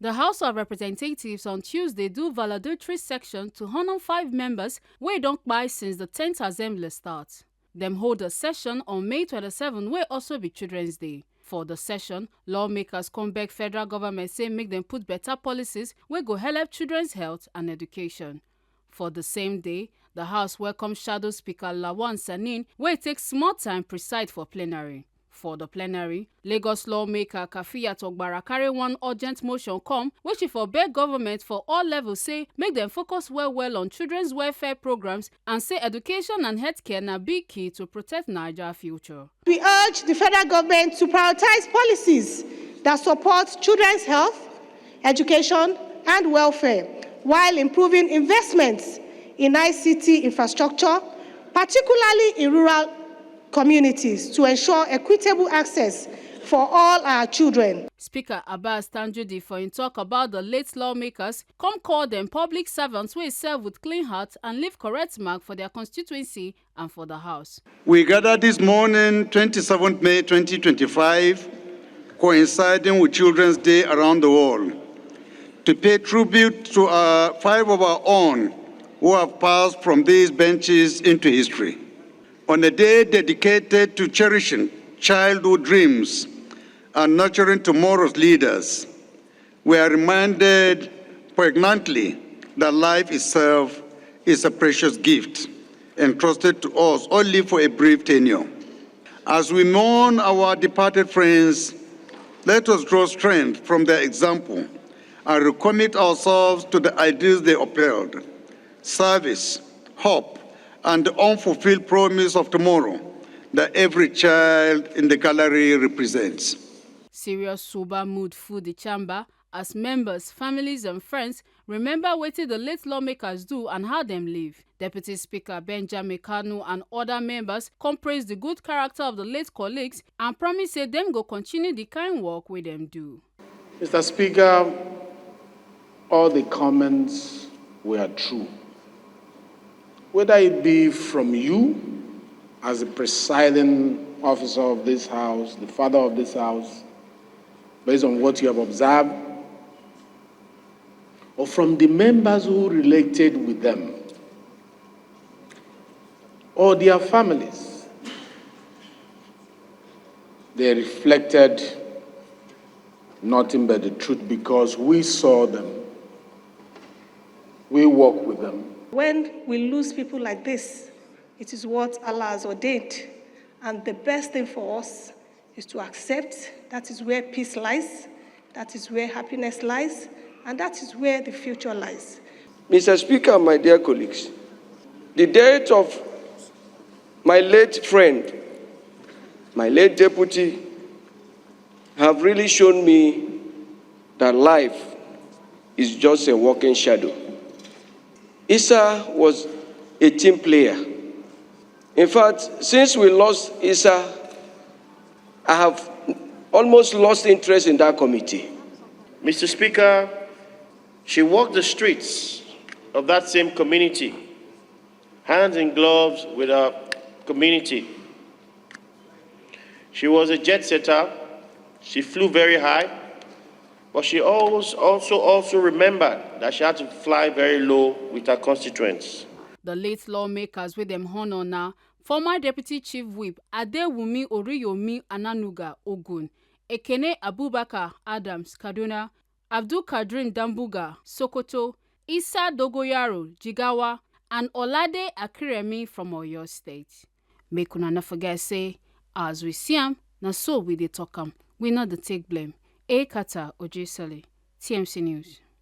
The House of Representatives on Tuesday do valedictory section to honor 5 members wey don kpai since the 10th Assembly start. Dem hold a session on May 27 wey also be Children's Day. For the session, lawmakers come beg federal government say make dem put better policies wey go help children's health and education. For the same day, the House welcome Shadow Speaker Lawan Sanin wey take small time preside for plenary. For the plenary, Lagos lawmaker Kafiyat Ogbara carry one urgent motion come wey she for beg government for all levels say make dem focus well on children's welfare programs and say education and healthcare na big key to protect Naija future. We urge the federal government to prioritize policies that support children's health, education and welfare while improving investments in ICT infrastructure, particularly in rural communities, to ensure equitable access for all our children. Speaker Abbas Tanjudi for him talk about the late lawmakers come call them public servants wey serve with clean heart and leave correct mark for their constituency and for the House. We gather this morning, 27th May 2025, coinciding with Children's Day around the world, to pay tribute to 5 of our own who have passed from these benches into history. On a day dedicated to cherishing childhood dreams and nurturing tomorrow's leaders, we are reminded poignantly that life itself is a precious gift entrusted to us only for a brief tenure. As we mourn our departed friends, let us draw strength from their example and recommit ourselves to the ideals they upheld: service, hope, and the unfulfilled promise of tomorrow that every child in the gallery represents. Serious sober mood full the chamber as members, families and friends remember wetin the late lawmakers do and how them live. Deputy Speaker Benjamin Kanu and other members come praise the good character of the late colleagues and promise say them go continue the kind work wey them do. Mr. Speaker, all the comments were true. Whether it be from you as the presiding officer of this House, the father of this House, based on what you have observed, or from the members who related with them, or their families, they reflected nothing but the truth because we saw them, we walked with them. When we lose people like this, it is what Allah has ordained. And the best thing for us is to accept that is where peace lies, that is where happiness lies, and that is where the future lies. Mr. Speaker, my dear colleagues, the death of my late friend, my late deputy, have really shown me that life is just a walking shadow. Issa was a team player. In fact, since we lost Issa, I have almost lost interest in that committee. Mr. Speaker, she walked the streets of that same community, hands in gloves with our community. She was a jet setter. She flew very high, but she also remembered that she had to fly very low with her constituents. The late lawmakers with them honor now, former Deputy Chief Whip Adewumi Oriyomi Ananuga Ogun, Ekene Abubakar Adams Kaduna, Abdul Kadrim Dambuga Sokoto, Issa Dogoyaro Jigawa, and Olade Akiremi from Oyo State. Make una not forget say, as we see am, na so we dey talk am. We not the take blame. Kata Ojesele, TMC News.